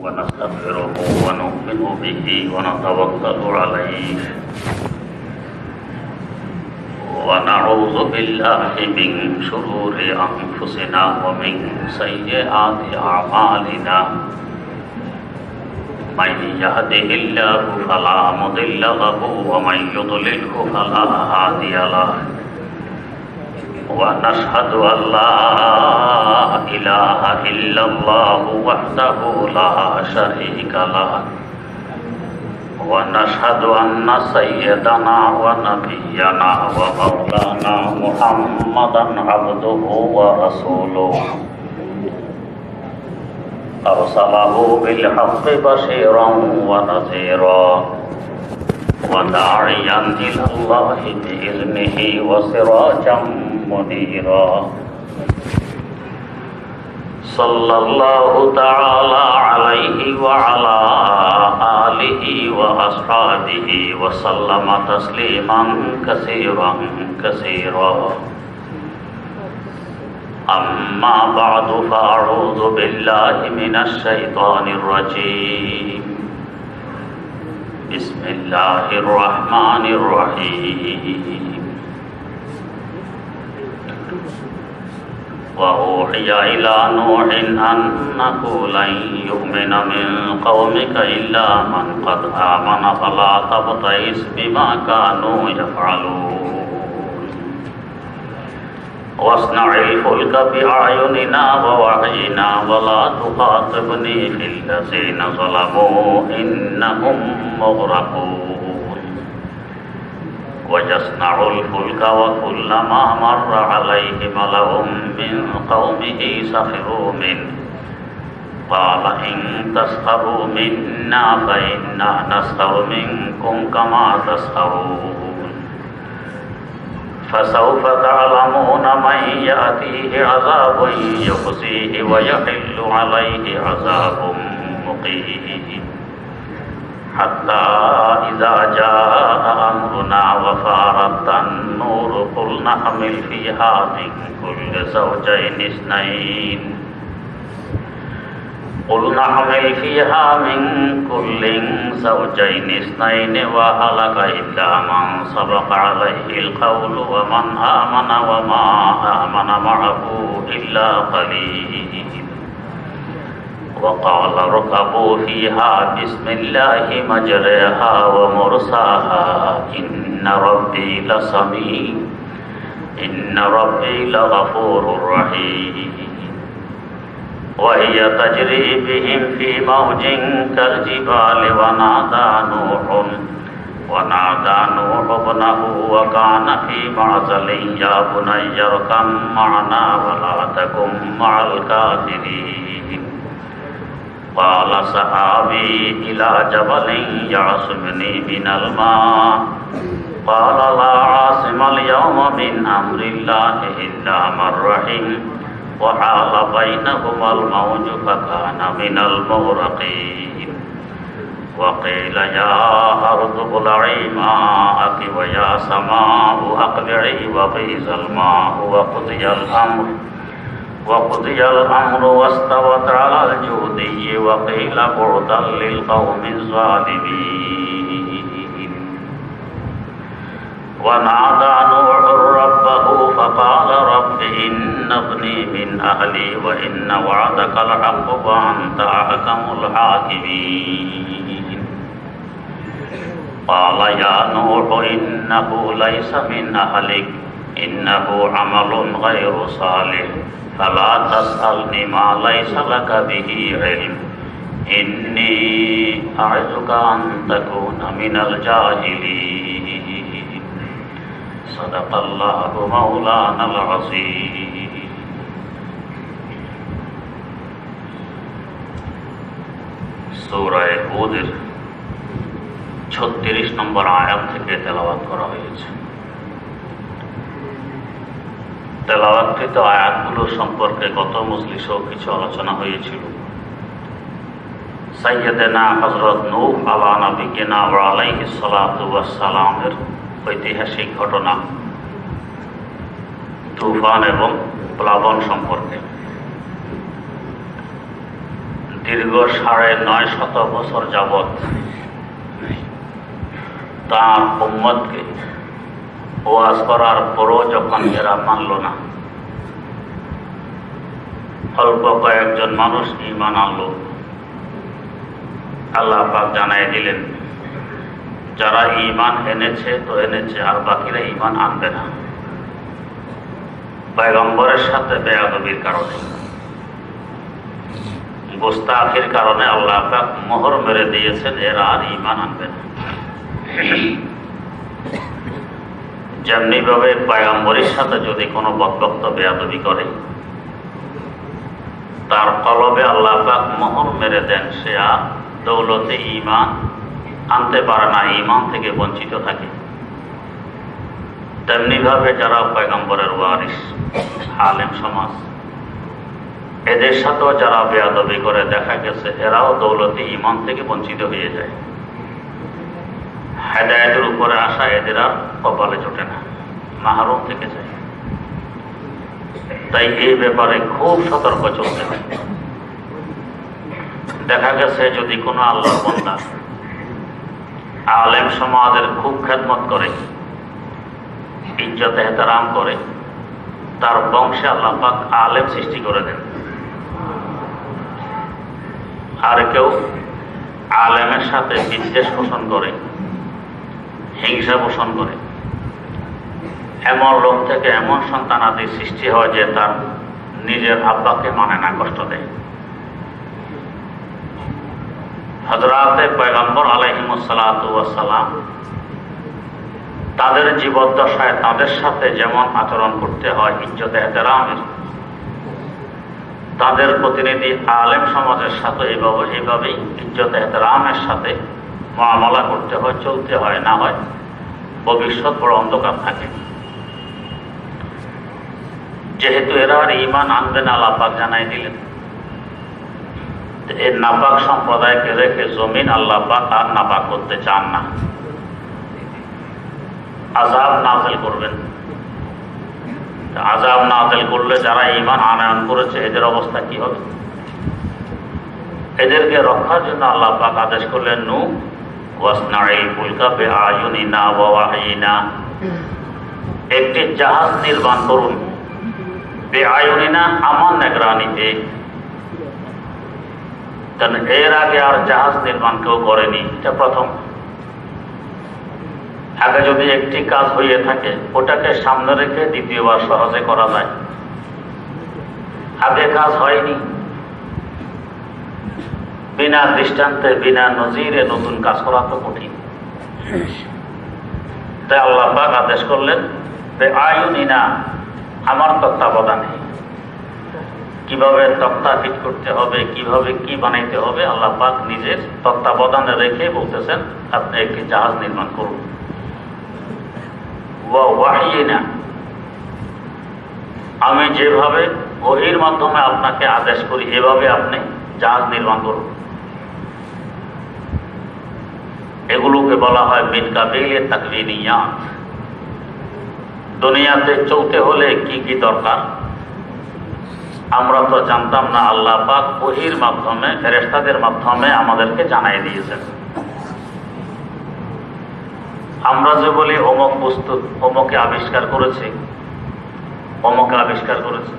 ونستغفره ونؤمن به ونتوكل عليه ونعوذ بالله من شرور أنفسنا ومن سيئات أعمالنا من يهده الله فلا مضل له ومن يضلله فلا هادي له ونشهد أن لا إله إلا الله وحده لا شريك له ونشهد أن سيدنا ونبينا ومولانا محمدا عبده ورسوله أرسله بالحق بشيرا ونذيرا وداعيا إلى الله بإذنه وسراجا منيرا صلى الله تعالى عليه وعلى آله وأصحابه وسلم تسليما كثيرا كثيرا أما بعد فأعوذ بالله من الشيطان الرجيم بسم الله الرحمن الرحيم وأوحي إلى نوح أنه لن يؤمن من قومك إلا من قد آمن فلا تبتئس بما كانوا يفعلون واصنع الفلك بأعيننا ووحينا ولا تخاطبني في الذين ظلموا إنهم مغرقون ويصنع الفلك وكلما مر عليه ملأ من قومه سخروا منه قال إن تسخروا منا فإنا نسخر منكم كما تسخرون فسوف تعلمون من يأتيه عذاب يخزيه ويحل عليه عذاب مقيم حتى إذا جاء أمرنا وفارت النور قل نحمل فيها من كل زوجين اثنين وأهلك إلا من سبق عليه القول ومن آمن وما آمن معه إلا قليل وقال اركبوا فيها بسم الله مجريها ومرساها إن ربي لغفور رحيم وهي تجري بهم في موج كالجبال ونادى نوح ابنه وكان في معزل يا بني اركب معنا ولا تكن مع الكافرين قال سآوي إلى جبل يعصمني من الماء قال لا عاصم اليوم من أمر الله إلا من رحم وحال بينهما الموج فكان من المغرقين وقيل يا أرض ابلعي ماءك ويا سماء أقلعي وغيظ الماء وقضي الأمر واستوت على الجودي وقيل بعدا للقوم الظالمين ونادى نوح ربه فقال رب إن ابني من أهلي وإن وعدك الحق وأنت أحكم الحاكمين قال يا نوح إنه ليس من أهلك إنه عمل غير صالح فلا تسألني ما ليس لك به علم إني أعظك أن تكون من الجاهلين صدق الله مولانا العظيم সূরা হুদের 36 নম্বর আয়াত থেকে তেলাওয়াত করা হয়েছে। তেলাওয়াতকৃত আয়াতগুলো সম্পর্কে গত মজলিসেও কিছু আলোচনা হয়েছিল। সাইয়্যিদানা হযরত নূহ আলা নবিয়িনা ওয়া আলাইহিস সালাতু ওয়াস সালামের ঐতিহাসিক ঘটনা তুফান এবং প্লাবন সম্পর্কে। দীর্ঘ ৯৫০ বছর যাবৎ তার উম্মতকে ওয়াজ করার পরও যখন এরা মানল না, অল্প কয়েকজন মানুষ ঈমান আনলো, আল্লাহ পাক জানাই দিলেন যারা ঈমান এনেছে তো এনেছে, আর বাকিরা ঈমান আনবে না। পয়গম্বরের সাথে বেয়াদবির কারণে, গোস্তাখির কারণে আল্লাহ পাক মোহর মেরে দিয়েছেন, এরা আর ঈমান আনবে না। যেমনি ভাবে পয়গম্বরের সাথে যদি কোনো বদভক্ত বেয়াদবি করে, তার কলবে আল্লাহ পাক মোহর মেরে দেন, সে আর দৌলতে ঈমান আনতে পারে না, ঈমান থেকে বঞ্চিত থাকে। তেমনি ভাবে যারা পয়গম্বরের ওয়ারিস আলেম সমাজ, এদের সাথেও যারা বেয়াদবি করে, দেখা গেছে এরাও দৌলতে ঈমান থেকে বঞ্চিত হয়ে যায়। হেদায়েতের উপরে আসা এদের আর কপালে জোটে না, মাহরুম থেকে যায়। তাই এই ব্যাপারে খুব সতর্ক চলতে হয়। দেখা গেছে যদি কোনো আল্লাহর বান্দা আলেম সমাজের খুব খেদমত করে, ইজ্জত এহতেরাম করে, তার বংশে আল্লাহ পাক আলেম সৃষ্টি করে দেন। আর কেউ আলেমের সাথে বিদ্বেষ পোষণ করে, হিংসা পোষণ করে, এমন লোক থেকে এমন সন্তানাদি সৃষ্টি হয় যে তার নিজের আব্বাকে মানে না, কষ্ট দেয়। হযরতে পয়গম্বর আলাইহিমুসসালাতু ওয়াসসালাম তাদের জীবদ্দশায় তাদের সাথে যেমন আচরণ করতে হয় ইজ্জত এহতেরামের, তাদের প্রতিনিধি আলেম সমাজের সাথে এইভাবেই ইজ্জত এহতেরামের সাথে মুআমালা করতে হয়, চলতে হয়, না হয় ভবিষ্যৎ বড় অন্ধকার থাকে। যেহেতু এরা আর ঈমান আনবে না, আল্লাহ পাক জানাই দিলেন, এই নাপাক সম্প্রদায়কে রেখে জমিন আল্লাহ পাক আর নাপাক করতে চান না, আযাব নাযিল করবেন। আযাব নাযিল করলে যারা ঈমান আনয়ন করেছে এদের অবস্থা কি হবে? এদেরকে রক্ষার জন্য আল্লাহ পাক আদেশ করলেন, নূ ওয়াসনাইল ফুলকা বিআয়ুনিনা ওয়া ওয়াহয়িনা, একটি জাহাজ নির্মাণ করুন, বিআয়ুনিনা আমার নিগরানিতে। কারণ এর আগে আর জাহাজ নির্মাণ কেউ করেনি, এটা প্রথম। আগে যদি একটি কাজ হয়ে থাকে ওটাকে সামনে রেখে দ্বিতীয়বার সহজে করা যায়, আগে কাজ হয়নি, বিনা দৃষ্টান্তে বিনা নজিরে নতুন কাজ করা তো কঠিন। তাই আল্লাহ পাক আদেশ করলেন, বিআয়ুনিনা, আমার তত্ত্বাবধানে। কিভাবে তক্তা ফিট করতে হবে, কিভাবে কি বানাইতে হবে, আল্লাহ পাক নিজের তত্ত্বাবধানে রেখে বলতেছেন আপনি একটি জাহাজ নির্মাণ করুন। ওয়া ওয়াহয়িনা, আমি যেভাবে ওহীর মাধ্যমে আপনাকে আদেশ করি এভাবে আপনি জাহাজ নির্মাণ করুন। এগুলোকে বলা হয় মিন কাবিলের তাকওয়িনিয়াত। দুনিয়াতে চলতে হলে কি কি দরকার আমরা তো জানতাম না, আল্লাহ পাক ওহীর মাধ্যমে ফেরেশতাদের মাধ্যমে আমাদেরকে জানাই দিয়েছেন। আমরা যে বলি অমুক বস্তু অমুকে আবিষ্কার করেছে, অমুকে আবিষ্কার করেছে,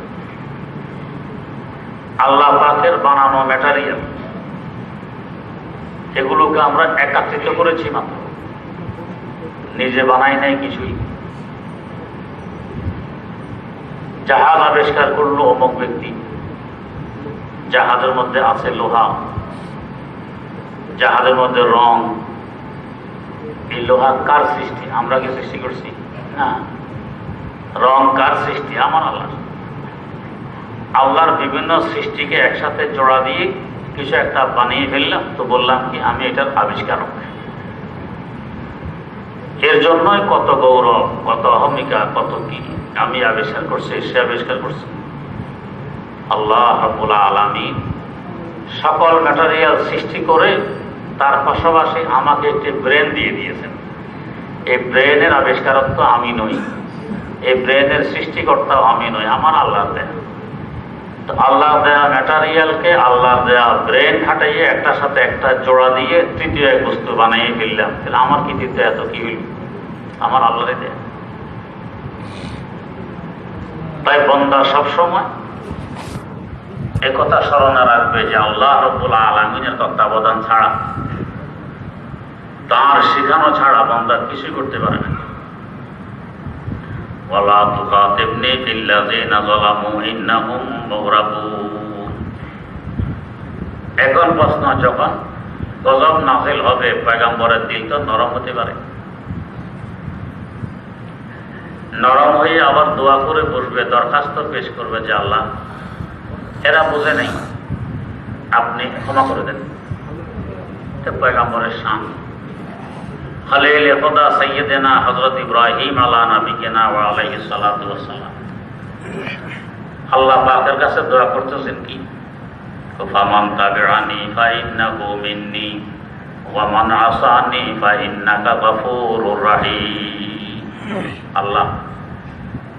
আল্লাহ পাকের বানানো ম্যাটেরিয়াল, এগুলোকে আমরা একত্রিত করেছি মাত্র, নিজে বানাই নাই কিছুই। জাহাজ আবিষ্কার করলো অমুক ব্যক্তি, জাহাজের মধ্যে আছে লোহা, জাহাজের মধ্যে রং। এই লোহা কার সৃষ্টি? আমরা কি সৃষ্টি করছি? না। রং কার সৃষ্টি? আমার আল্লাহ। আল্লাহর বিভিন্ন সৃষ্টিকে একসাথে জোড়া দিয়ে কিছু একটা বানিয়ে ফেললাম, তো বললাম কি আমি এটার আবিষ্কারক। এর জন্যই কত গৌরব, কত অহমিকা, কত কি। আমি আবিষ্কার করছি, সে আবিষ্কার করছে। আল্লাহ রাব্বুল আলামিন সকল ম্যাটেরিয়াল সৃষ্টি করে তার পাশাপাশি আমাকে একটি ব্রেন দিয়ে দিয়েছেন। এই ব্রেনের আবিষ্কারক তো আমি নই, এই ব্রেনের সৃষ্টিকর্তাও আমি নই, আমার আল্লাহর দেন। তো আল্লাহ দেয়া ম্যাটারিয়ালকে আল্লাহ দেয়া ব্রেন খাটাইয়ে একটার সাথে একটা জোড়া দিয়ে তৃতীয় এক বস্তু বানিয়ে ফেললাম, তাহলে আমার কি দিতে এত কি হইল? আমার আল্লাহরে দেয়া। তাই বান্দা সবসময় একথা স্মরণে রাখবে যে আল্লাহ রাব্বুল আলামিনের তত্ত্বাবধান ছাড়া, তার শেখানো ছাড়া বান্দা কিছু করতে পারে না। ওয়ালা তুখাতিবনি ফিল্লাযিনা যালামু ইন্নাহুম মুগরাকুন। এখন প্রশ্ন, যখন গজব নাযিল হবে পয়গম্বরের দিল তো নরম হতে পারে, নরম হয়ে আবার দোয়া করে বসবে, দরখাস্ত পেশ করবে যে আল্লাহ এরা বুঝে নেই, আপনি ক্ষমা করে দেন। পয়গম্বরের শান। খলিল খুদা সাইয়্যিদানা হযরত ইব্রাহিম আলা নবিয়িনা ওয়া আলাইহিস সালাতু ওয়াস সালাম আল্লাহ পাকের কাছে দোয়া করতেছেন কি? ফামান তাবিআনি ফাইন্নাহু মিন্নি ওয়া মান আসানি ফাইন্নাকা গফুরুর রহিম। আল্লাহ,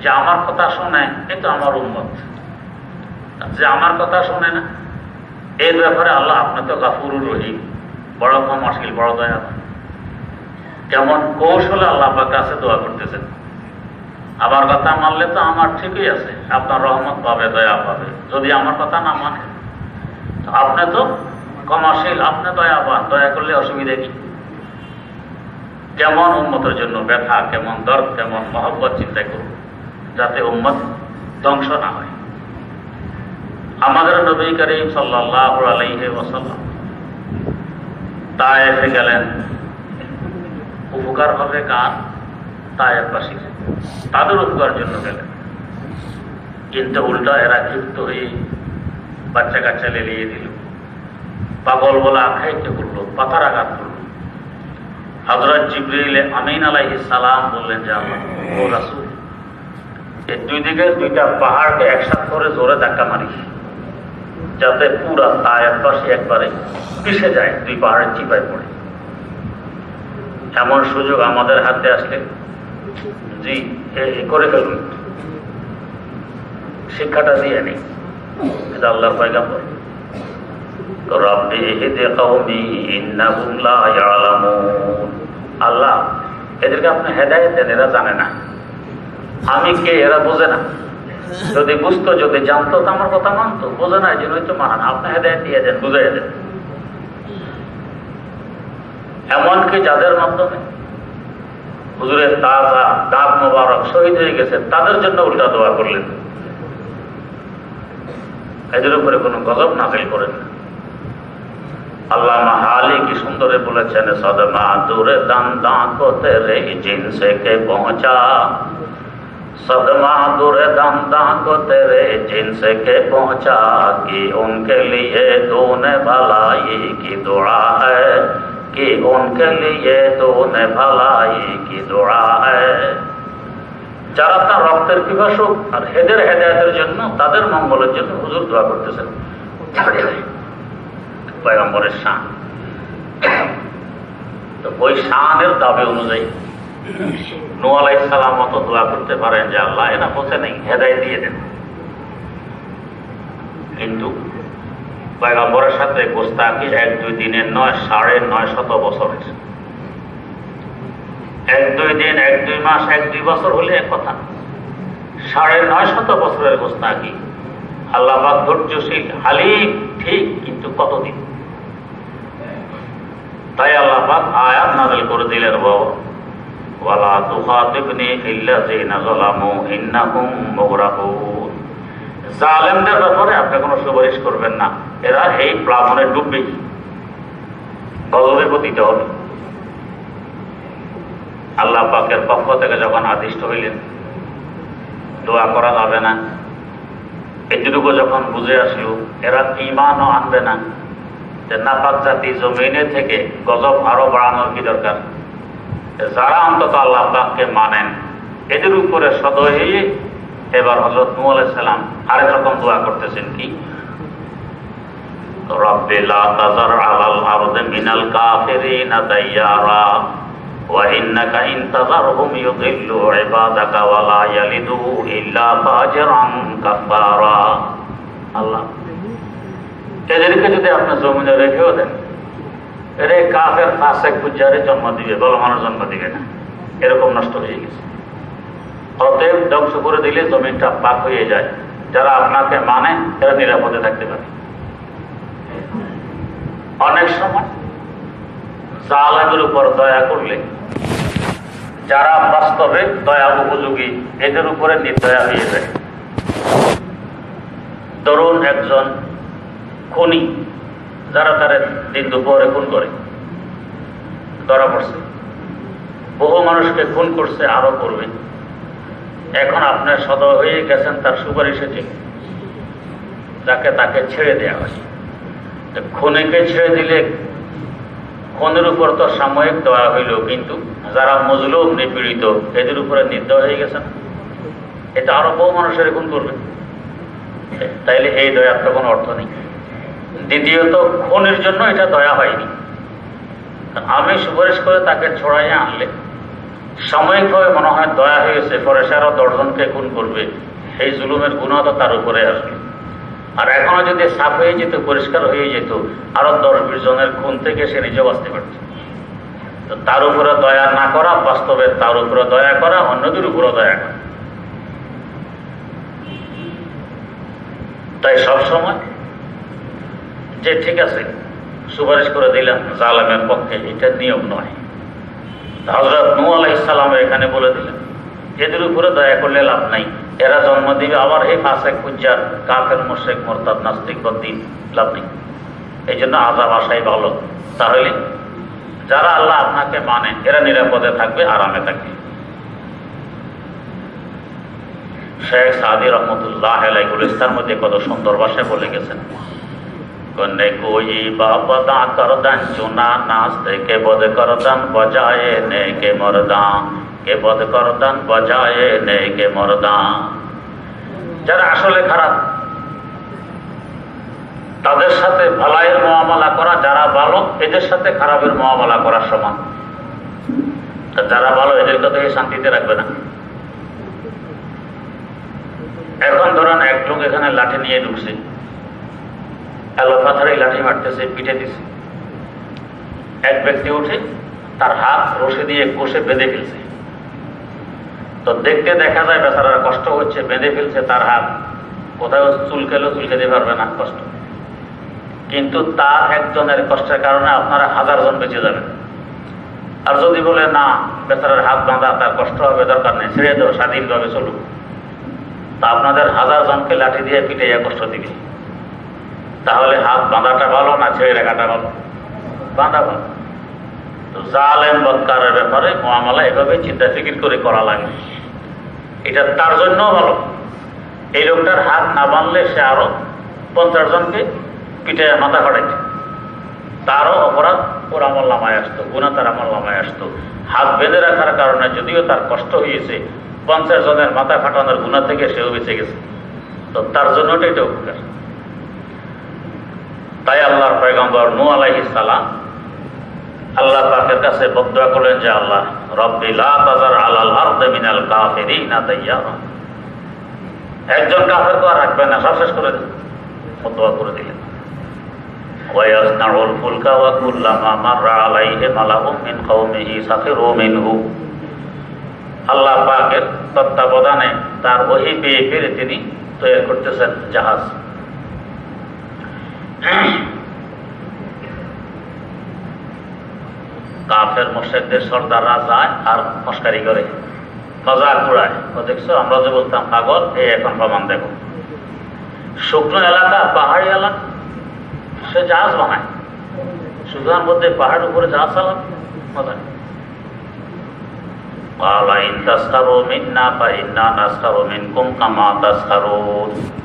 যে আমার কথা শোনে এ তো আমার উম্মত, যে আমার কথা শোনে না এর ব্যাপারে আল্লাহ আপনি তো গফুরুর রহিম, বড় ক্ষমাশীল, বড় দয়াবান। কেমন কৌশলে আল্লাহ পাকের কাছে দোয়া করতেছেন, আমার কথা মানলে তো আমার ঠিকই আছে, আপনার রহমত পাবে, দয়া পাবে। যদি আমার কথা না মানে আপনি তো ক্ষমাশীল, আপনি দয়াবান, দয়া করলে অসুবিধা কি? কেমন উম্মতের জন্য ব্যথা, কেমন দর্দ, কেমন মহব্বত চিন্তা করুন, যাতে উম্মত ধ্বংস না হয়। আমাদের নবী করিম সাল্লাল্লাহু আলাইহি ওয়াসাল্লাম তায়েফে গেলেন, উপকার হবে কার? তায়েফবাসী, তাদের উপকার জন্য গেলেন। কিন্তু উল্টা এরা ক্ষিপ্ত হয়ে বাচ্চা কাচ্চা লেলিয়ে দিল, পাগল বলে আখ্যায়িত করলো, পাতার আঘাত করলো। হযরত জিবরিল আমিন আলাইহিস সালাম বললেন যে আল্লাহ, ও রাসূল, এই দুই দিকে দুইটা পাহাড়কে একসাথে করে জোরে ধাক্কা মারি, যাতে পুরা তায়েফবাসী একবারে পিষে যায়, দুই পাহাড়ের চিপায় পড়ে। এমন সুযোগ আমাদের হাতে আসলে জি করে ফেলুন, শিক্ষাটা দিয়ে নেই। এটা আল্লাহর পয়গম্বর, রব্বি ইহদি কওমি ইন্নাহুম লা ইয়ালামুন। আল্লাহ, এদেরকে আপনি হেদায়েত দেন, এরা জানে না আমি কে, এরা বোঝে না। যদি বুঝতো, যদি জানতো তো আমার কথা মানতো, বোঝে না, এই জন্যই তো মানে না। আপনি হেদায়েত দিয়ে দেন, বুঝাই দেন। এমনকি যাদের মাধ্যমে হুজুরের তাজা দাঁত মোবারক শহীদ হয়ে গেছে, তাদের জন্য উল্টা দোয়া করলেন, এদের উপরে কোনো গজব নাযিল করেন না। আল্লামা হালি কি সুন্দরে বলেছেন, সদমা দূরে দান দাঁতো তেরে জিনসে কে পৌঁছা, सदमा दूरे दम को तेरे जिनसे के पहुंचा कि उनके लिए तूने भलाई की दुआ है, कि उनके लिए तूने भलाई की दुआ है। যারা তার রক্তের পিপাসুক আর হেদের হেদায়েতের জন্য, তাদের মঙ্গলের জন্য হুজুর দোয়া করতেছেন। পয়গম্বরের শান, তো ওই শানের দাবি অনুযায়ী নূহ আলাইহিস সালাম মতো দোয়া করতে পারেন যে আল্লাহ এরা বোঝে নেই, হেদায়েত দিয়ে দেন। কিন্তু পয়গম্বরের সাথে গোস্তাকি 1-2 দিনের নয়, 950 বছরের। 1-2 দিন, 1-2 মাস, 1-2 বছর হলে এক কথা, 950 বছরের গোস্তাকি। আল্লাহ পাক ধৈর্যশীল, হালিম, ঠিক, কিন্তু কতদিন? তাই আল্লাহ পাক আয়াত নাযিল করে দিলেন, ওয়ালা তুখাতিবনি ফিল্লাযিনা যালামু ইন্নাহুম মুগরাকুন। জালেমদের ব্যাপারে আপনি কোনো সুপারিশ করবেন না, এরা এই প্লাবনে ডুববে, গজবে পতিত হবে। আল্লাহ পাকের পক্ষ থেকে যখন আদিষ্ট হইলেন দোয়া করা যাবে না, এটুকু যখন বুঝে আসলো এরা ঈমানও আনবে না, যে নাপাক জাতি জমিনে থেকে গজব আরো বাড়ানোর কি দরকার? যারা অন্তত আল্লাহ পাককে মানেন এদের উপরে সদয় হয়ে এবার হযরত নূহ আলাইহিস সালাম আরেক রকম দোয়া করতেছেন কি, রব্বি লা তাযার আলাল আরদি মিনাল কাফিরিনা দাইয়ারা ওয়া ইন্নাকা ইন তাযারহুম ইউদিল্লু ইবাদাকা ওয়া লা ইয়ালিদু ইল্লা ফাজিরান কাফারা। আল্লাহ এদেরকে যদি আপনি জমিনে রেখেও দেন, এরে কাফের ফাসেক ফুজ্জারে জন্ম দিবে, ভালো মানুষ জন্ম দিবে না, এরকম নষ্ট হয়ে গেছে। অতএব ধ্বংস করে দিলে জমিনটা পাক হয়ে যায়। যারা আপনাকে মানে এরা নিরাপদে থাকতে পারে। অনেক সময় জালেমের উপর দয়া করলে যারা বাস্তবে দয়া উপযোগী এদের উপরে নির্দয়া হয়ে যায়। ধরুন একজন খুনি, যারা তারা দিন দুপুরে খুন করে, ধরা পড়ছে, বহু মানুষকে খুন করছে, আরো করবে। এখন আপনার সদয় হয়ে গেছেন তার সুপারিশে যে যাকে তাকে ছেড়ে দেওয়া হয়। খুনিকে ছেড়ে দিলে খুনের উপর তো সাময়িক দয়া হইল, কিন্তু যারা মজলুম নিপীড়িত এদের উপরে নির্দয় হয়ে গেছেন, এটা আরো বহু মানুষের খুন করবে। তাইলে এই দয়ার তো কোনো অর্থ নেই। দ্বিতীয়ত খুনের জন্য এটা দয়া হয়নি। আমি সুপারিশ করে তাকে ছড়াইয়া আনলে সাময়িকভাবে মনে হয় দয়া হয়েছে, পরে সে আরো 10 জনকে খুন করবে, এই জুলুমের গুণ তো তার উপরে আসবে। আর এখনো যদি সাফ হয়ে যেত, পরিষ্কার হয়ে যেত, আরো 10-20 জনের খুন থেকে সে নিজে বাঁচতে পারত। তো তার উপরে দয়া না করা, বাস্তবে তার উপরে দয়া করা, অন্যদের উপরে দয়া করা। তাই সবসময় যে ঠিক আছে সুপারিশ করে দিলাম জালেমের পক্ষে, এটা নিয়ম নয়। হযরত নূহ আলাইহিস সালাম এখানে বলে দিলেন এদের উপরে দয়া করলে লাভ নাই, এরা জন্ম দিবে আবার এই ফাসেক ফুজ্জার, কাফের, মুশরিক, মুরতাদ, নাস্তিক, বদ্দিন, লাভ নেই। এই জন্য আযাব আসাই ভালো। তাহলে যারা আল্লাহ আপনাকে মানে এরা নিরাপদে থাকবে, আরামে থাকবে। শেখ সাদি রহমতুল্লাহ আলাইহি গুলিস্তার মধ্যে কত সুন্দর ভাষায় বলে গেছেন, কন্যে কোই বাবা করদান চুনা নাস্তে কে বদ করদান বজায়ে নে কে মরদা, কে বদ করদান বজায়ে নে কে মরদা। যারা আসলে খারাপ তাদের সাথে ভালাইয়ের মুআমালা করা, যারা ভালো এদের সাথে খারাপের মুআমালা করার সমান। যারা ভালো এদেরকে তো শান্তিতে রাখবে না। এখন ধরেন এক লোক এখানে লাঠি নিয়ে ঢুকছে, এলোপাথারে লাঠি মারতেছে, পিঠে দিছে। এক ব্যক্তি উঠে তার হাত রশি দিয়ে কষে বেঁধে ফেলছে। তো দেখতে দেখা যায় বেচারার কষ্ট হচ্ছে, বেঁধে ফেলছে তার হাত, কোথাও চুলকেলেও চুলকেতে পারবে না, কষ্ট। কিন্তু তার একজনের কষ্টের কারণে আপনারা 1000 জন বেঁচে যাবেন। আর যদি বলে না বেচারার হাত বাঁধা, তার কষ্ট হবে, দরকার নেই, ছেড়ে দেও, স্বাধীনভাবে চলুক, তা আপনাদের 1000 জনকে লাঠি দিয়ে পিটাইয়া কষ্ট দিবে। তাহলে হাত বাঁধাটা ভালো না ছেড়ে রাখাটা ভালো? বাঁধা ভালো। তো জালেম বদকারের ব্যাপারে মুআমালা এভাবে চিন্তা ফিকির করে করা লাগে। এটা তার জন্য ভালো। এই লোকটার হাত না বাঁধলে সে আরো 50 জনকে পিটাইয়া মাথা ফাটাইছে, তারও অপরাধ ওর আমল নামায় আসতো, গুনাহ তার আমল নামায় আসতো। হাত বেঁধে রাখার কারণে যদিও তার কষ্ট হয়েছে, 50 জনের মাথা ফাটানোর গুনাহ থেকে সেও বেঁচে গেছে। তো তার জন্য এটা উপকার। তাই আল্লাহর পয়গম্বর নূহ আলাইহিস সালাম আল্লাহ পাকের কাছে বদদুয়া করলেন যে আল্লাহ রব্বি লা তাযার আলাল আরদি মিনাল কাফিরিনা দাইয়ারা, একজন কাফেরকে আর রাখবেন না, সব শেষ করে দিন। বদদুয়া করে দিলেন। ওয়া ইয়াসনাউল ফুলকা ওয়া কুল্লামা মাররা আলাইহি মালাউম মিন কওমিহি সাখিরু মিনহু। আল্লাহ পাকের তত্ত্বাবধানে তার ওহী পেয়ে ফিরে তিনি তৈরি করতেছেন জাহাজ। কাফের মুশরিকদের সর্দাররা যায় আর মস্কারি করে, মজাক উড়ায়। দেখছো আমরা যে বলতাম পাগল, এই এখন প্রমাণ দেখো। শুকনো এলাকা, পাহাড়ি এলাকা, সে জাহাজ বানায়। শুকনোর মধ্যে পাহাড়ের উপরে জাহাজ চালাবে, মজা।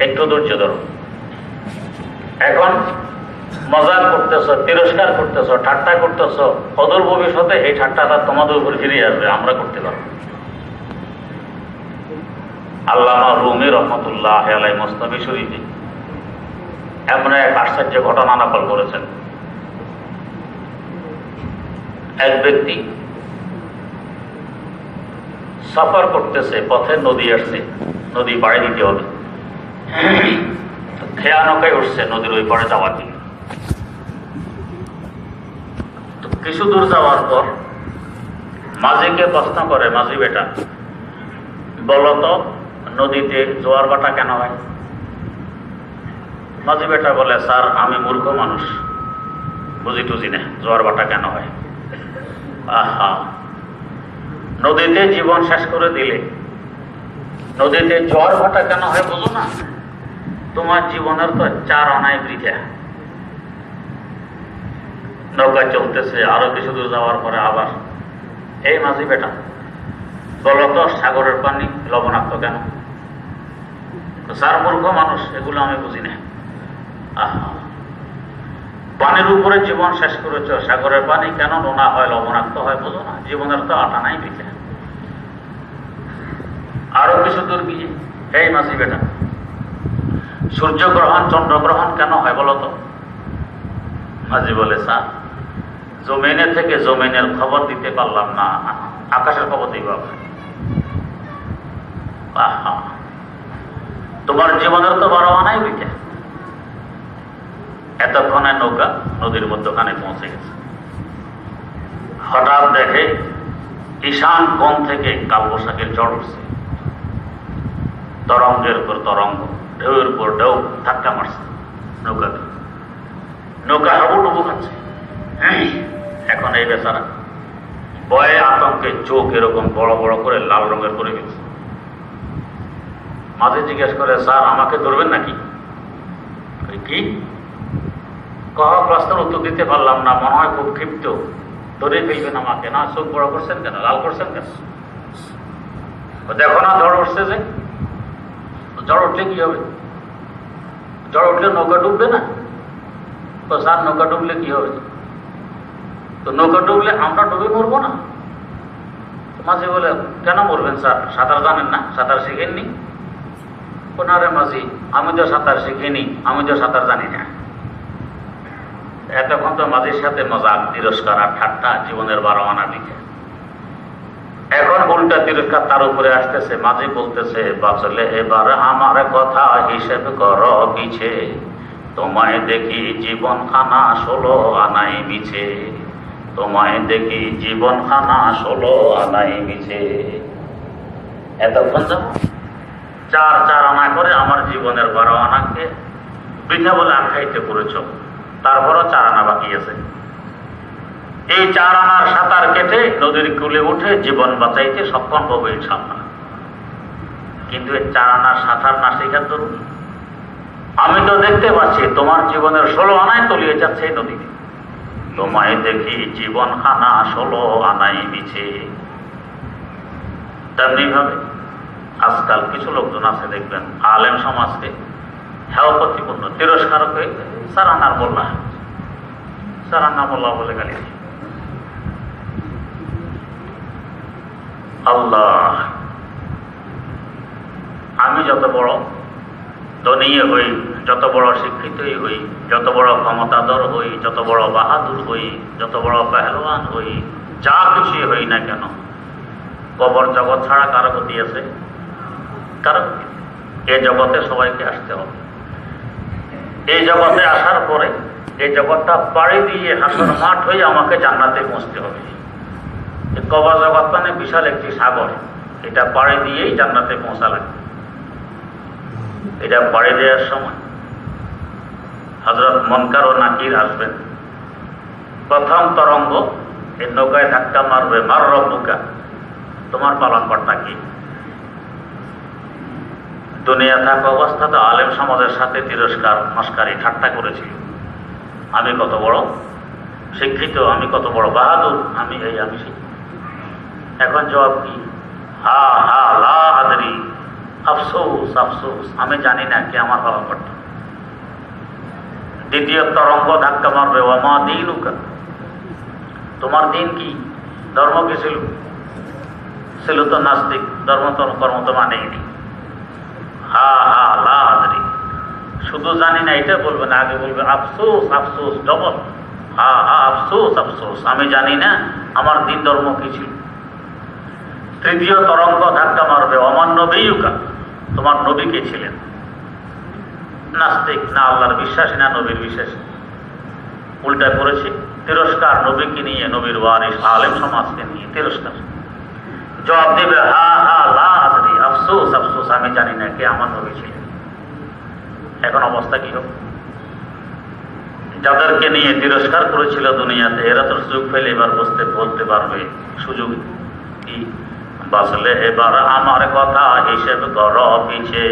একটু ধৈর্য ধরো। এখন মজাক করতেছ, তিরস্কার করতেছ, ঠাট্টা করতেছ, অদূর ভবিষ্যতে এই ঠাট্টাটা তোমাদের উপর ফিরে আসবে, আমরা করতে পারবো। আল্লামা রুমি রহমতুল্লাহ আলাইহি মুসনাদ শরীফে এমন এক আশ্চর্য ঘটনা নকল করেছেন। এক ব্যক্তি সফর করতেছে, পথে নদী আসছে, নদী পাড়ি দিতে হবে। খেয়া নৌকায় উঠছে নদীর ওই পারে যাওয়ার জন্য। তো কিছু দূর যাওয়ার পর মাঝিকে প্রশ্ন করে, মাঝি বেটা বলতো নদীতে জোয়ার ভাটা কেন হয়? মাঝি বেটা বলে, স্যার আমি মূর্খ মানুষ, বুঝি টুঝি না, জোয়ার ভাটা কেন হয়? আহা, নদীতে জীবন শেষ করে দিলে নদীতে জোয়ার ভাটা কেন হয় বুঝো না? তোমার জীবনের তো 4 আনায় বৃথা। নৌকা চলতেছে, আরো কিছু দূর যাওয়ার পরে আবার, এই মাঝি বেটা বলতো সাগরের পানি লবণাক্ত কেন? স্যার মূর্খ মানুষ, এগুলো আমি বুঝি না। আহা, পানির উপরে জীবন শেষ করেছ, সাগরের পানি কেন নোনা হয়, লবণাক্ত হয় বুঝো না? জীবনের তো 8 আনাই বৃথা। আরো কিছু দূর গিয়ে, এই মাঝি বেটা সূর্যগ্রহণ চন্দ্রগ্রহণ কেন হয় বলতো? মাঝি বলে, স্যার জমিনে থেকে জমিনের খবর দিতে পারলাম না, আকাশের খবর দিতে পারলাম। আহা, তোমার জীবনের তো 12 আনাই বৃথা। এতক্ষণে নৌকা নদীর মধ্যখানে পৌঁছে গেছে। হঠাৎ দেখে ঈশান কোণ থেকে কালবৈশাখীর ঝড় উঠছে। তরঙ্গের উপর তরঙ্গ, ঢেউয়ের উপর ঢেউ ধাক্কা মারছে নৌকাকে। নৌকা হাবুডুবু খাচ্ছে। এখন এই বেচারা ভয়ে আতঙ্কে চোখ এরকম বড় বড় করে লাল রঙের করে গেছে। মাঝে জিজ্ঞেস করে, স্যার আমাকে ধরবেন নাকি? কি প্রশ্নের উত্তর দিতে পারলাম না, মনে হয় খুব ক্ষিপ্ত, ধরে ফেলবেন আমাকে না? চোখ বড় করছেন কেন, লাল করছেন কেন? দেখো না ঝড় উঠছে যে। ঝড় উঠলে কি হবে? ঝড় উঠলে নৌকা ডুববে না? তো স্যার নৌকা ডুবলে কি হবে? তো নৌকা ডুবলে আমরা ডুবে মরবো না? মাঝি বলে, কেন মরবেন স্যার, সাঁতার জানেন না, সাঁতার শিখেননি? ওনারে মাঝি, আমি তো সাঁতার শিখিনি, আমি তো সাঁতার জানি না। এতক্ষণ তো মাঝির সাথে মজাক, তিরস্কার আর ঠাট্টা, জীবনের 12 আনা দিকে। এখন উল্টা তিরস্কার তার উপরে আসতেছে। মাঝি বলতেছে, বাঁচলে এবার আমার কথা হিসেব কর পিছে, তোমায় দেখি জীবন খানা 16 আনাই মিছে, তোমায় দেখি জীবন খানা 16 আনাই মিছে। এতক্ষণ তো 4 আনা করে আমার জীবনের 12 আনাকে বৃথা বলে আখ্যায়িত করেছ, তারপরও 4 আনা বাকি আছে। এই 4 আনার সাঁতার কেটে নদীর কূলে উঠে জীবন বাঁচাইতে সক্ষম হবে ইনশাআল্লাহ। কিন্তু এই 4 আনার সাঁতার না শেখার জরুরি। আমি তো দেখতে পাচ্ছি তোমার জীবনের 16 আনায় তলিয়ে যাচ্ছে এই নদীতে, তোমায় দেখি জীবন খানা 16 আনাই মিছে। তেমনি ভাবে আজকাল কিছু লোকজন আছে দেখবেন, আলেম সমাজকে হেয় প্রতিপন্ন তিরস্কারক হয়ে স্যার আনার বললা, স্যার আন্না বললা বলে গালি। আল্লাহ, আমি যত বড় ধনী হই, যত বড় শিক্ষিতই হই, যত বড় ক্ষমতাধর হই, যত বড় বাহাদুর হই, যত বড় পেহলওয়ান হই, যা খুশি হই না কেন, কবর জগৎ ছাড়া কারো গতি আছে? কারণ এই জগতে সবাইকে আসতে হবে। এই জগতে আসার পরে এই জগৎটা পাড়ি দিয়ে হাসর মাঠ হয়ে আমাকে জান্নাতে পৌঁছতে হবে। কবর জগৎ মানে বিশাল একটি সাগর, এটা পাড়ি দিয়েই জান্নাতে পৌঁছা লাগবে। এটা পাড়ি দেওয়ার সময় হযরত মুনকার ও নাকির আসবেন। প্রথম তরঙ্গ এই নৌকায় ধাক্কা মারবে, মার রব্বুকা, তোমার পালনকর্তা কি? দুনিয়া থাকা অবস্থাতে আলেম সমাজের সাথে তিরস্কার, মস্কারি, ঠাট্টা করেছিল। আমি কত বড় শিক্ষিত, আমি কত বড় বাহাদুর, আমি এই আমি সেই। এখন জবাব কি? হা হা লা আদরি, আফসোস আফসোস, আমি জানি না কে আমার পালনকর্তা। দ্বিতীয় তরঙ্গ ধাক্কা মারবে, ওমা দীনুকা, তোমার দিন কি, ধর্ম কি ছিল? ছিল তো নাস্তিক, ধর্ম কর্ম তো মানেনি। হা হা লা আদরি, শুধু জানি না এটা বলবে না, আগে বলবে আফসোস আফসোস, ডবল হা হা আফসোস আফসোস, আমি জানি না আমার দিন ধর্ম কি ছিল। তৃতীয় তরঙ্গ ধাক্কা মারবে, অমান নবীকা, তোমার নবী কে ছিলেন? নাস্তিক, না আল্লাহর বিশ্বাসী, না নবীর বিশ্বাসী। উল্টা করেছি তিরস্কার, নবীকে নিয়ে, নবীর ওয়ারিস আলেম সমাজকে নিয়ে তিরস্কার। জবাব দেবে হা হা লা আদরি, আফসোস আফসোস, আমি জানি না কে আমার নবী ছিলেন। এখন অবস্থা কি হবে? যাদেরকে নিয়ে তিরস্কার করেছিল দুনিয়াতে, এরা তো সুযোগ পেলে এবার বলতে পারবে। সুযোগ কি? বাসলে এবার আমার কথা হিসেব কর পিছে,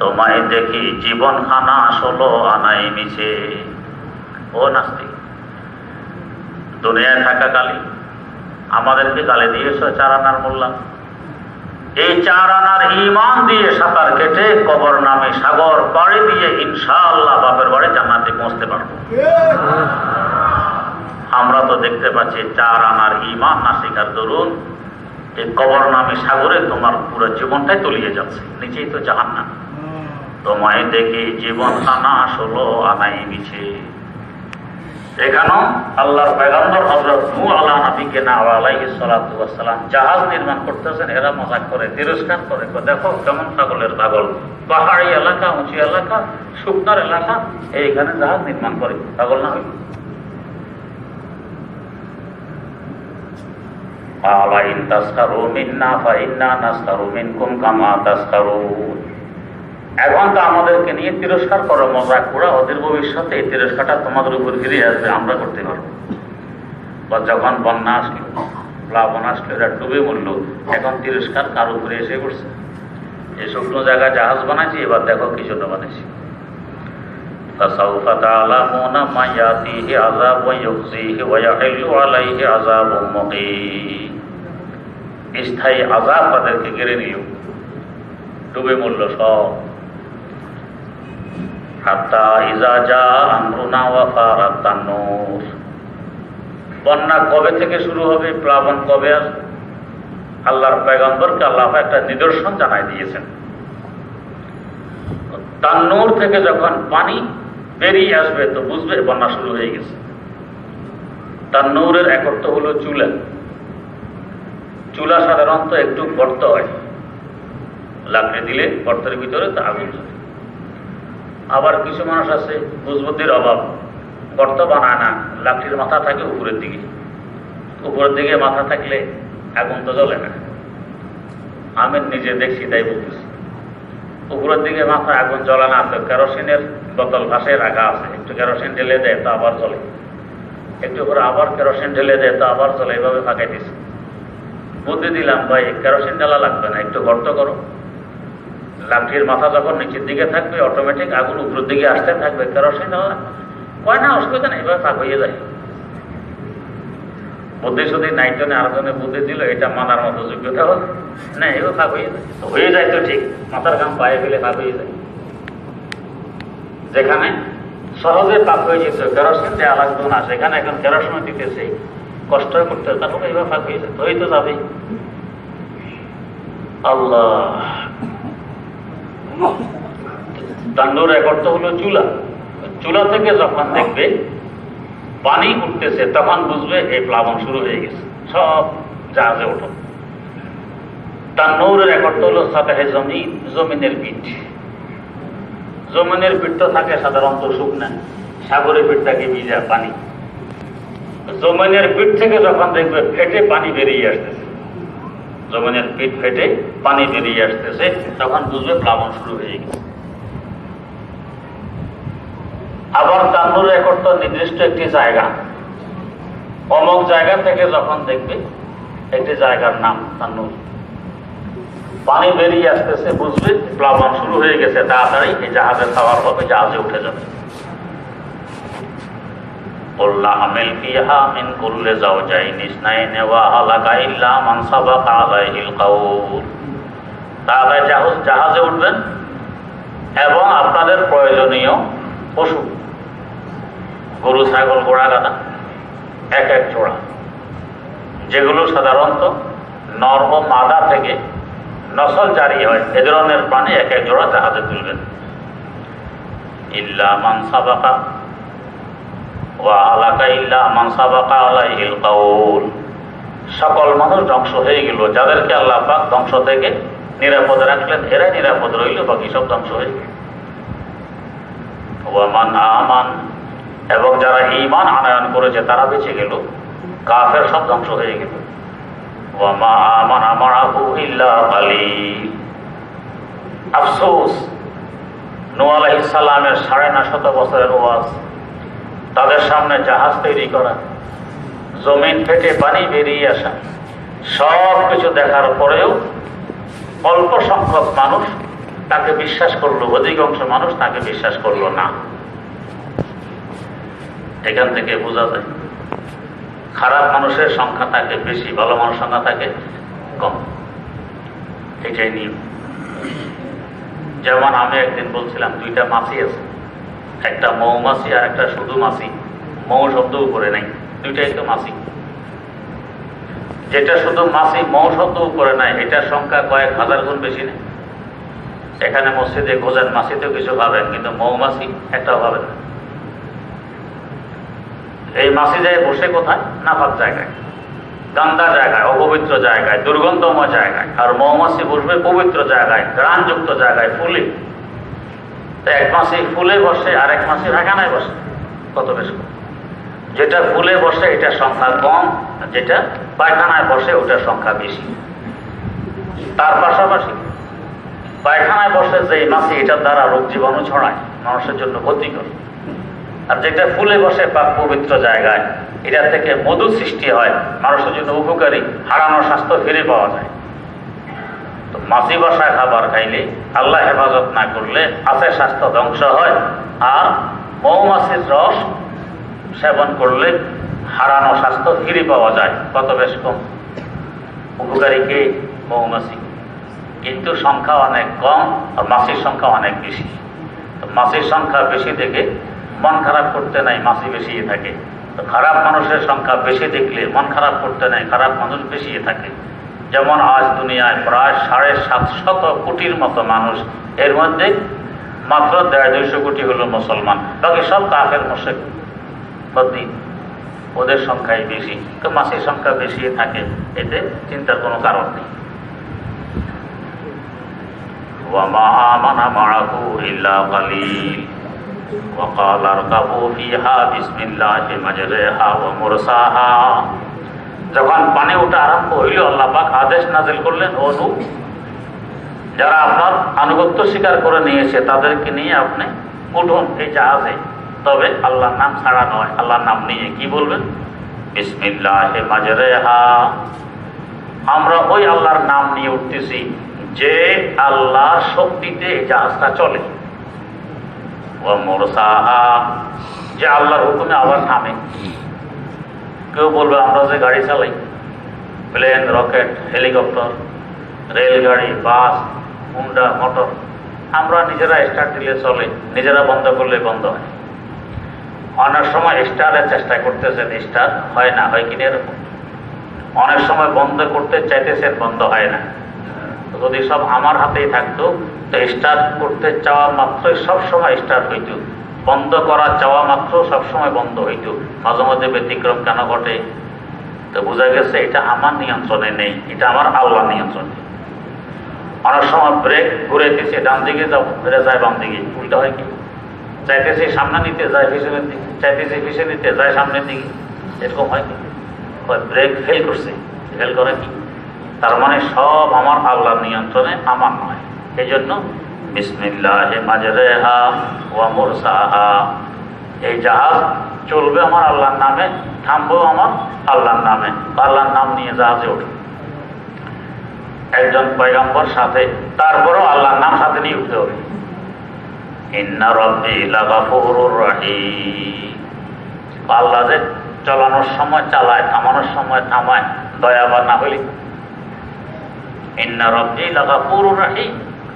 তোমায় দেখি জীবন খানা 16 আনাই মিছে। ও নাস্তিক, দুনিয়ায় থাকাকালী আমাদেরকে গালি দিয়েছ 4 আনার মোল্লা। এই 4 আনার ঈমান দিয়ে সাঁতার কেটে কবর নামে সাগর পাড়ি দিয়ে ইনশাআল্লাহ বাপের বাড়ি জান্নাতে পৌঁছতে পারবো। আমরা তো দেখতে পাচ্ছি 4 আনার ঈমান না শিকার দরুন এই কবর নামে সাগরে তোমার পুরো জীবনটাই তলিয়ে যাচ্ছে, নিচেই তো জাহান্নাম। তোমায় দেখি জীবন খানা 16 আনাই মিছে। এখানেও আল্লাহর পয়গম্বর হযরত নূহ আলাইহিস সালাতু ওয়াস সালাম জাহাজ নির্মাণ করতেছেন, এরা মজাক করে, তিরস্কার করে, দেখো কেমন পাগলের পাগল, পাহাড়ি এলাকা, উঁচু এলাকা, শুকনার এলাকা, এইখানে জাহাজ নির্মাণ করে, পাগল না হইল? আলা ইন তাসখারু মিন্না ফাইন্না নাসখারু মিনকুম কামা তাসখারুন। এখন তো আমাদেরকে নিয়ে তিরস্কার করো, মজাক করা, ওদের ভবিষ্যতে এই তিরস্কারটা তোমাদের উপর ফিরে আসবে, আমরা করতে পারবো। বা যখন বন্যা আসলো, প্লাবন আসলো, এরা ডুবে মরল, এখন তিরস্কার কার উপরে এসে পড়ছে? এই শুকনো জায়গায় জাহাজ বানাইছি, এবার দেখো কি জন্য বানাইছি। ফাসাউফা তা'লামুনা মা ইয়াতিহি আযাবুন ইউখজিহি ওয়া ইয়াহিল্লু আলাইহি আযাবুন মুকিম। স্থায়ী আযাব তাদেরকে ঘিরে নিল, ডুবে মরল সব। হাত্তা ইযা জা আমরুনা ওয়া ফারাত তান্নুর। বন্যা কবে থেকে শুরু হবে, প্লাবন কবে আসবে, আল্লাহর পয়গম্বরকে আল্লাহ একটা নিদর্শন জানাই দিয়েছেন। তান্নুর থেকে যখন পানি বেরিয়ে আসবে তো বুঝবে বন্যা শুরু হয়ে গেছে। তান্নুরের এক অর্থ হলো চুলা। চুলা সাধারণত একটু গর্ত হয়, লাকড়ি দিলে গর্তের ভিতরে তা আগুন জ্বলে। আবার কিছু মানুষ আছে বুঝবুদ্ধির অভাব, গর্ত বানায় না, লাকড়ির মাথা থাকে উপরের দিকে, উপরের দিকে মাথা থাকলে আগুন তো জ্বলে না। আমি নিজে দেখছি তাই বলতেছি, উপরের দিকে মাথা আগুন জ্বলে না, তো কেরোসিনের বোতল ভাসে রাখা আছে, একটু কেরোসিন ঢেলে দেয় তো আবার জ্বলে, একটু করে আবার কেরোসিন ঢেলে দেয় তো আবার জ্বলে, এইভাবে ফাঁকাই দিচ্ছে। বুদ্ধি দিলাম, ভাই কেরোসিন ঢালা লাগবে না, একটু গর্ত করো, লাকড়ির মাথা যখন নিচের দিকে থাকবে অটোমেটিক আগুন উপরের দিকে আসতে থাকবে, কেরোসিন ঢালা কয় না, অসুবিধা নেই, এভাবে ফাঁক হয়ে যায়। বুদ্ধি শুধু নাইজনে আরেকজনে বুদ্ধি দিল, এটা মানার মতো যোগ্যতা হল না, এভাবে ফাঁক হয়ে যায় তো ঠিক, মাথার ঘাম পায়ে ফেলে ফাঁক হয়ে যায়। যেখানে সহজে ফাঁক হয়ে যেত, কেরোসিন দেওয়া লাগতো না, সেখানে এখন কেরোসিন দিতেছে, কষ্ট করতে, তারপরে এভাবে ফাঁক হয়ে যেত, হয়ে তো যাবে। আল্লাহ। তান্নুর এক অর্থ হলো চুলা। চুলা থেকে যখন দেখবে পানি উঠতেছে তখন বুঝবে এই প্লাবন শুরু হয়ে গেছে, সব জাহাজে ওঠো। তান্নুরের এক অর্থ হলো সাতাহে জমিন, জমিনের পিঠ। জমিনের পিঠ তো থাকে সাধারণত শুকনা, সাগরের পিঠ থাকে ভিজা পানি। জমিনের পিঠ থেকে যখন দেখবে ফেটে পানি বেরিয়ে আসতেছে, জমিনের পিঠ ফেটে পানি বেরিয়ে আসতেছে, তখন বুঝবে প্লাবন শুরু হয়ে গেছে। আবার তান্নুরের এক অর্থ নির্দিষ্ট একটি জায়গা, অমুক জায়গা থেকে যখন দেখবে একটি জায়গার নাম তান্নুর, পানি বেরিয়ে আসতেছে, বুঝবে প্লাবন শুরু হয়ে গেছে, তাড়াতাড়ি এই জাহাজে খাওয়ার হবে, জাহাজে উঠে যাবে। জাহাজে উঠবেন এবং আপনাদের প্রয়োজনীয় পশু, গরু, ছাগল, ঘোড়া, গাধা, এক এক জোড়া, যেগুলো সাধারণত নর ও মাদা থেকে নসল জারি হয়, এ ধরনের প্রাণী এক এক জোড়া জাহাজে তুলবেন। ইল্লা মান সাবাকা ওয়া আলাকা ইল্লা মান সাবাকা আলাইহিল কাউল। সকল মানুষ ধ্বংস হয়ে গেল, যাদেরকে আল্লাহ পাক ধ্বংস থেকে নিরাপদ রাখলেন, এরাই নিরাপদ রইল, বাকি সব ধ্বংস হয়ে গেল। ওয়া মান আমান, এবং যারা ঈমান আনয়ন করেছে তারা বেঁচে গেল, কাফের সব ধ্বংস হয়ে গেল। ওয়া মা আমানা মাআহু ইল্লা কালিল। আফসোস, নূহ আলাইহিস সালামের 9.5 বছরের ওয়াজ, তাদের সামনে জাহাজ তৈরি করা, জমিন ফেটে পানি বেরিয়ে আসা, সব কিছু দেখার পরেও অল্প সংখ্যক মানুষ তাকে বিশ্বাস করলো, অধিকাংশ মানুষ তাকে বিশ্বাস করলো না। এখান থেকে বোঝা যায় খারাপ মানুষের সংখ্যা থাকে বেশি, ভালো মানুষের সংখ্যা থাকে কম। এটাই নিয়ম। যেমন আমি একদিন বলছিলাম 2টা মাছি আছে, একটা মৌমাছি আর একটা শুধু মাছি। মৌ শব্দ উপরে নেই, দুইটাই তো মাছি। যেটা শুধু মাছি, মৌ শব্দ উপরে নাই, এটার সংখ্যা কয়েক হাজার গুণ বেশি নেই। এখানে মসজিদে খোঁজেন, মাছিতেও কিছু পাবেন, কিন্তু মৌমাছি একটাও পাবেন না। এই মাছি যায় বসে কোথায়? নাপাক জায়গায়, গান্দা জায়গায়, অপবিত্র জায়গায়, দুর্গন্ধময় জায়গায়। আর মৌমাছি বসবে পবিত্র জায়গায়, ঘ্রাণযুক্ত জায়গায়, ফুলে। এক মাছি ফুলে বসে, আর এক মাছি পায়খানায় বসে। কত বেশি? যেটা ফুলে বসে এটার সংখ্যা কম, যেটা পায়খানায় বসে ওটার সংখ্যা বেশি। তার পাশাপাশি পায়খানায় বসে যে মাছি, এটার দ্বারা রোগ জীবাণু ছড়ায়, মানুষের জন্য ক্ষতিকর। আর যেটা ফুলে বসে পাক পবিত্র জায়গায়, এটা থেকে মধু সৃষ্টি হয়, মানুষের জন্য উপকারী, হারানো স্বাস্থ্য ফিরে পাওয়া যায়। তো মাছি বসায় খাবার খাইলে, আল্লাহ হেফাজত না করলে আছে স্বাস্থ্য ধ্বংস হয়। আর মৌমাছির রস সেবন করলে হারানো স্বাস্থ্য ফিরে পাওয়া যায়। কত বেশ কম। উপকারী কে? মৌমাছি। কিন্তু সংখ্যা অনেক কম, আর মাছির সংখ্যা অনেক বেশি। তো মাছির সংখ্যা বেশি থেকে মন খারাপ করতে নাই, মাছি বেশি থাকে। তো খারাপ মানুষের সংখ্যা বেশি দেখলে মন খারাপ করতে নাই, খারাপ মানুষ বেশি থাকে। যেমন আজ দুনিয়ায় প্রায় 750 কোটির মতো মানুষ, এর মধ্যে মাত্র 150-200 কোটি হলো মুসলমান, বাকি সব কাফের মুশরিক বদ্দিন। ওদের সংখ্যাই বেশি, তো মাছির সংখ্যা বেশি থাকে, এতে চিন্তার কোনো কারণ নেই। ওয়া মা আমানা মাআহু ইল্লা কালিল ওয়া ক্বালা আরকাবু ফিহা বিসমিল্লাহি মাজরাহা ওয়া মুরসাহা। যখন পানি ওঠা আরম্ভ হইল, আল্লাহ পাক আদেশ নাযিল করলেন, ও নূহ, যারা আপনার আনুগত্য স্বীকার করে নিয়েছে তাদেরকে নিয়ে আপনি উঠুন এই জাহাজে। তবে আল্লাহর নাম ছাড়া নয়, আল্লাহর নাম নিয়ে কি বলবেন? বিসমিল্লাহি মাজরাহা। আমরা ওই আল্লাহর নাম নিয়ে উঠতেছি যে আল্লাহর শক্তিতে এই জাহাজটা চলে। ওয়া মুরসাহা, যে আল্লাহর হুকুমে আবার থামে। কেউ বলবে আমরা যে গাড়ি চালাই, প্লেন, রকেট, হেলিকপ্টার, রেলগাড়ি, বাস, হুন্ডা, মোটর, আমরা নিজেরা স্টার্ট দিলে চলে, নিজেরা বন্ধ করলে বন্ধ হয়। অনেক সময় স্টার্টের চেষ্টা করতেছেন, স্টার্ট হয় না, হয় কিনা এরকম। অনেক সময় বন্ধ করতে চাইতেছেন, বন্ধ হয় না। যদি সব আমার হাতেই থাকতো, তো স্টার্ট করতে চাওয়া মাত্রই সবসময় স্টার্ট হইত, বন্ধ করা চাওয়া মাত্র সবসময় বন্ধ হইত। মাঝে মধ্যে ব্যতিক্রম কেন ঘটে? তো বোঝা গেছে এটা আমার নিয়ন্ত্রণে নেই, এটা আমার আল্লাহ নিয়ন্ত্রণে। অনেক সময় ব্রেক ঘুরাইতেছে, ডান দিকে যাও, ফিরে যায় বাম দিকে, উল্টা হয় কি? চাইতেছে সামনে নিতে, যায় পিছনের দিকে, চাইতেছে পিছনে নিতে, যায় সামনের দিকে, এরকম হয় কি? ব্রেক ফেল করছে, ফেল করে কি? তার মানে সব আমার আল্লাহর নিয়ন্ত্রণে, আমার নয়। এই জন্য বিসমিল্লাহি মাজরাহা ওয়া মুরসাহা, এই জাহাজ চলবে আমার আল্লাহর নামে, থামবো আমার আল্লাহর নামে। আল্লাহর নাম নিয়ে জাহাজে উঠে একজন পয়গম্বর সাথে, তারপরও আল্লাহর নাম সাথে নিয়ে উঠতে হবে। ইন্না রাব্বি লাগাফুরুর রাহিম। আল্লাহ যে চলানোর সময় চালায়, থামানোর সময় থামায়, দয়াবান না হইলে। ইন্না রাব্বি লাগাফুরুর রাহিম।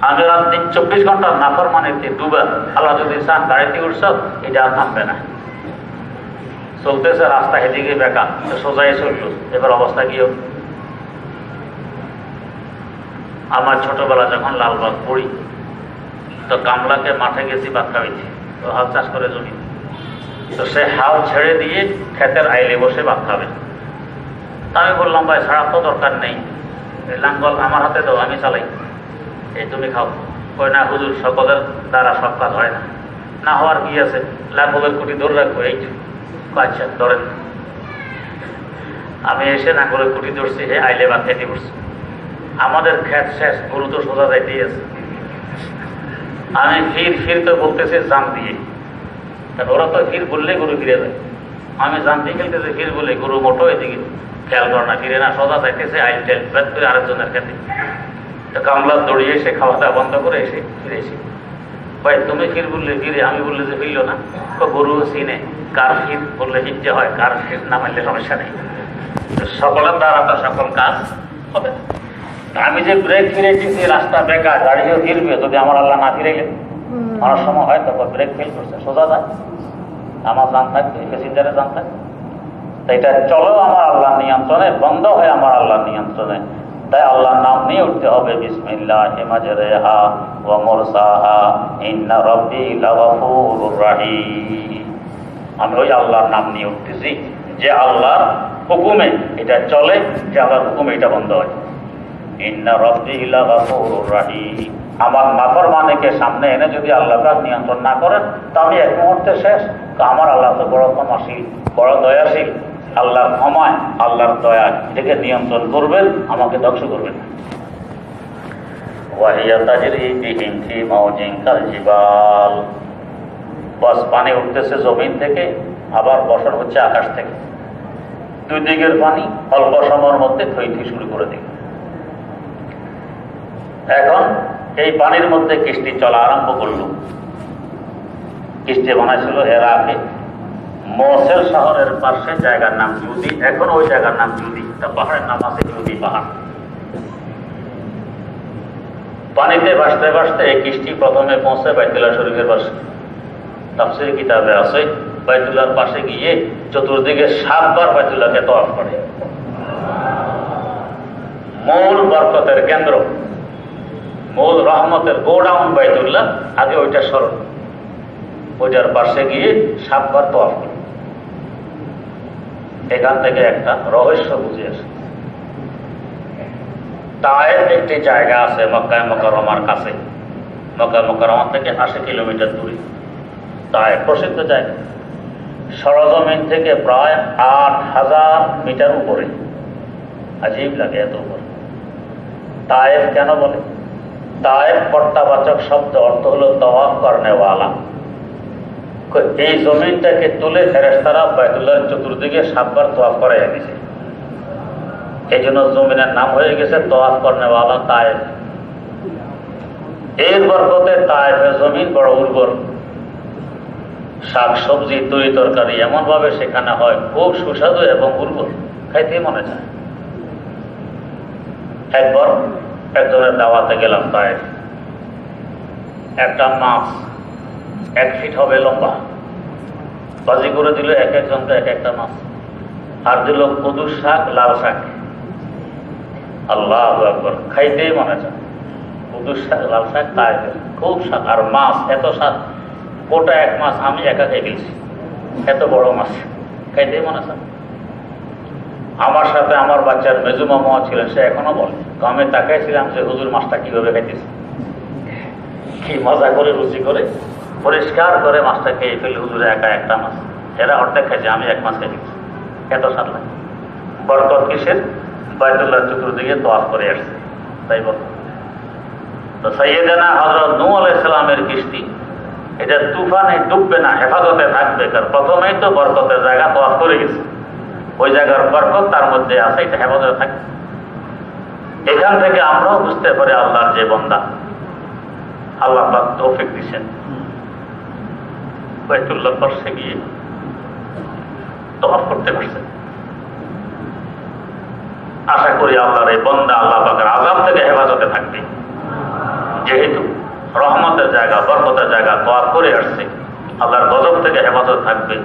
আমি রাত দিন 24 ঘন্টা নাফরমানিতে ডুবা, আল্লাহ যদি চান গাড়িতে উঠছ, এটা আর থামবে না। চলতেছে রাস্তা, এদিকে বেকা, সোজাই চললো, এবার অবস্থা কি হবে? আমার ছোটবেলা যখন লালবাগ পড়ি, তো কামলাকে মাঠে গেছি ভাত খাওয়াইছি, তো হাল চাষ করে জমি। তো সে হাল ছেড়ে দিয়ে ক্ষেতের আইলে বসে ভাত খাবে। তা আমি বললাম, ভাই ছাড়া তো দরকার নেই, লাঙ্গল আমার হাতে দাও, আমি চালাই, এই তুমি খাও। কই না হুজুর, সকলের দ্বারা সব কাজ হয় না, না হওয়ার কি আছে, লাঙ্গলের কুটি ধরে রাখবো, এই আচ্ছা ধরেন। আমি এসে নাঙ্গলের কুটি ধরছি, হে আইলে বা খেতে পড়ছি, আমাদের খেত শেষ, গরু তো সোজা যাইতেই আছে। আমি ফির তো বলতেছি জান দিয়ে, কারণ ওরা তো ফির বললে গরু ফিরে যায়। আমি জান দিয়ে খেলতেছি, ফির বলে গরু মোটো এদিকে খেয়াল করে না, ফিরে না, সোজা যাইতেছে, আইল টেল ব্যাট করে আরেকজনের খেতে। তো কামলা দৌড়িয়ে এসে খাওয়া দাওয়া বন্ধ করে এসে ফিরে এসে, ভাই তুমি ফির বললে ফিরে, আমি বললে যে ফিরল না। গরু চিনে কার ফির বললে হিটে হয়, কার ফির না মানলে সমস্যা নেই, সকলের দ্বারা তো সকল কাজ হবে। আমি যে ব্রেক ফিরে দিচ্ছি, রাস্তা বেকার, গাড়িও ফিরবে, যদি আমার আল্লাহ না ফিরে গেলে অনেক সময় হয় তখন ব্রেক ফেল করছে, সোজা যায়, আমার জান থাকবে, প্যাসেঞ্জারে জান থাকবে। তাই এটা চলো আমার আল্লাহর নিয়ন্ত্রণে, বন্ধ হয় আমার আল্লাহর নিয়ন্ত্রণে। তাই আল্লাহর নাম নিয়ে উঠতে হবে, বিসমিল্লাহি মাজরিহা ওয়া মুরসাহা ইন্না রাব্বি লাগফুরুর রাহিম। আমি ওই আল্লাহর নাম নিয়ে উঠতেছি যে আল্লাহর হুকুমে এটা চলে, যে আল্লাহর হুকুমে এটা বন্ধ হয়। ইন্না রাব্বি লাগফুরুর রাহিম। আমার নাফরমানিকে সামনে এনে যদি আল্লাহ পাক নিয়ন্ত্রণ না করেন, তো আমি এক মুহূর্তে শেষ। তো আমার আল্লাহ তো বড় ক্ষমাশীল, বড় দয়াশীল, আল্লাহর ক্ষমায়, আল্লাহর দয়া এটাকে নিয়ন্ত্রণ করবেন, আমাকে ধ্বংস করবেন না। ওয়াহিয়া তাজরি বিহিম ফি মাওজিন কাল জিবাল। বাস পানি উঠতেছে জমিন থেকে, আবার বর্ষণ হচ্ছে আকাশ থেকে, দুই দিকের পানি অল্প সময়ের মধ্যে থইতে শুরু করে দিল। এখন এই পানির মধ্যে কিস্তি চলা আরম্ভ করল। কিস্তি বানাইছিল হেরাকে, মসেল শহরের পাশে, জায়গার নাম জুদি। এখন ওই জায়গার নাম জুদি, একটা পাহাড়ের নাম আছে জুদি পাহাড়। পানিতে ভাসতে ভাসতে এই কিস্তি প্রথমে পৌঁছে বাইতুল্লাহ শরীফের পাশে। তাফসীর কিতাবে আছে বাইতুল্লাহর পাশে গিয়ে চতুর্দিকে 7 বার বাইতুল্লাহকে তওয়াফ করে। মূল বরকতের কেন্দ্র, মূল রহমতের গোডাউন বাইতুল্লাহ, আগে ওইটা স্মরণ, ওইটার পাশে গিয়ে 7 বার তওয়াফ করে। এখান থেকে একটা রহস্য বুঝে আসে। তায়েফ একটি জায়গা আছে মক্কা মুকাররমার কাছে, মক্কা মুকাররমা থেকে 80 কিলোমিটার দূরে। তায়েফ প্রসিদ্ধ জায়গা, সরজমিন থেকে প্রায় 8000 মিটার উপরে। আজীব লাগে এত উপরে। তায়েফ কেন বলে? তায়েফ কর্তাবাচক শব্দ, অর্থ হলো তওয়াফ করনেওয়ালা। এই জমিনটাকে তুলে ফেরেশতারা বাইতুল্লাহর চতুর্দিকে 7 বার তওয়াফ করাইয়া দিয়েছে। এই জন্য জমিনের নাম হয়ে গেছে তওয়াফ করনেওয়ালা তায়েফ। এর বরকতে তায়েফের জমিন বড় উর্বর, শাক সবজি তরি তরকারি এমন ভাবে সেখানে হয়, খুব সুস্বাদু এবং উর্বর, খাইতেই মনে চায়। একবার একজনের দাওয়াতে গেলাম তায়েফ। একটা মাছ 1 ফিট হবে লম্বা, বাজি করে দিল এক একজনকে এক একটা মাছ, আর দিল কদুর শাক, লাল শাক। আল্লাহু আকবার, খাইতেই মনে চায়। কদুর শাক, লাল শাক, তায়েফের খুব শাক, আর মাছ এত শাক, গোটা এক মাছ আমি একা খেয়ে গেছি। এত বড় মাছ, খাইতেই মনে চায়। আমার সাথে আমার বাচ্চার মেজু মামা ছিলেন, সে এখনো বলে, আমি তাকাইছিলাম যে হুজুর মাছটা কিভাবে খাইতেছে, কি মজা করে রুচি করে পরিষ্কার করে মাছটা খেয়ে ফেলে। হুজুরে একা একটা মাছ, এরা অর্ধেক খাইছে, আমি এক মাছ খেয়ে গেছি। এত স্বাদ লাগে। বরকত কিসের? বাইতুল্লাহ চতুর্দিকে তওয়াফ করে আসছে, তাই বল। তো সাইয়েদানা হযরত নূহ আলাইহিস সালামের কিস্তি, এটা তুফানে ডুববে না, হেফাজতে থাকবে। কারণ প্রথমেই তো বরকতের জায়গা তওয়াফ করে গেছে, ওই জায়গার বরকত তার মধ্যে আছে, এটা হেফাজতে থাকবে। এখান থেকে আমরাও বুঝতে পারি আল্লাহর যে বান্দা, আল্লাহ পাক তৌফিক দিচ্ছেন বাইতুল্লাহর পাশে গিয়ে তওয়াফ করতে পারছেন। আশা করি আল্লাহর এই বান্দা আল্লাহ পাকের আযাব থেকে হেফাজতে থাকবে। যেহেতু রহমতের জায়গা, বরকতের জায়গা তওয়াফ করে আসছে, আল্লাহর গজব থেকে হেফাজত থাকবে।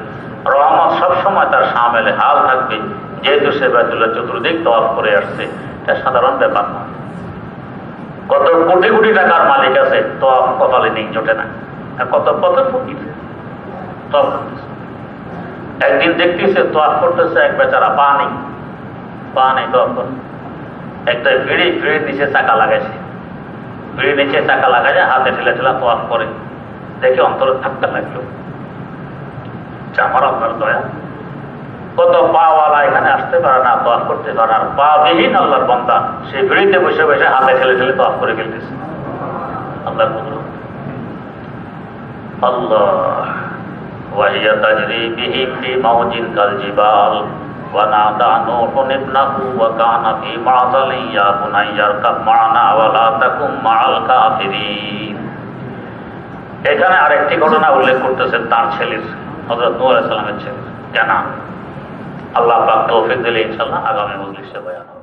রহমত সবসময় তার শামিলে হাল থাকবে, যেহেতু সে বাইতুল্লাহ চতুর্দিক তওয়াফ করে আসছে। এটা সাধারণ ব্যাপার না। কত কোটি কোটি টাকার মালিক আছে, তওয়াফ কপালে নেই, জোটে না। কত কত ফকির তওয়াফ করতেছে। একদিন দেখতেছে তওয়াফ করতেছে এক বেচারা, পা নেই তওয়াফ করে। একটা ভিড়ির নিচে চাকা লাগাইছে, ভিড়ির নিচে চাকা লাগাইছে, হাতে ঠেলে ঠেলা তওয়াফ করে। দেখে অন্তরে ধাক্কা লাগলো যে আমার আল্লাহর দয়া। কত পাওয়ালা এখানে আসতে পারে না, তওয়াফ করতে পারে, আর পা বিহীন আল্লাহর বান্দা সে ভিড়িতে বসে বসে হাতে ঠেলে ঠেলে তওয়াফ করে ফেলতেছে। আল্লাহর কুদরত। আল্লাহ ওয়াহিয়া তাজরি বিহি ফি মাউজিন কাল জিবাল ওয়া নাদা নূহুন ইবনাহু ওয়া কানা ফি মা'যালিন ইয়া বুনাইয়া আরকাব মা'না ওয়া লা তাকুম মা'আল কাফিরিন। এখানে আরেকটি ঘটনা উল্লেখ করতেছেন তার ছেলের, হযরত নূহ আলাইহিস সালামের ছেলে। কেন? আল্লাহ পাক তৌফিক দিলে ইনশাআল্লাহ আগামী মজলিসে বয়ান হবে।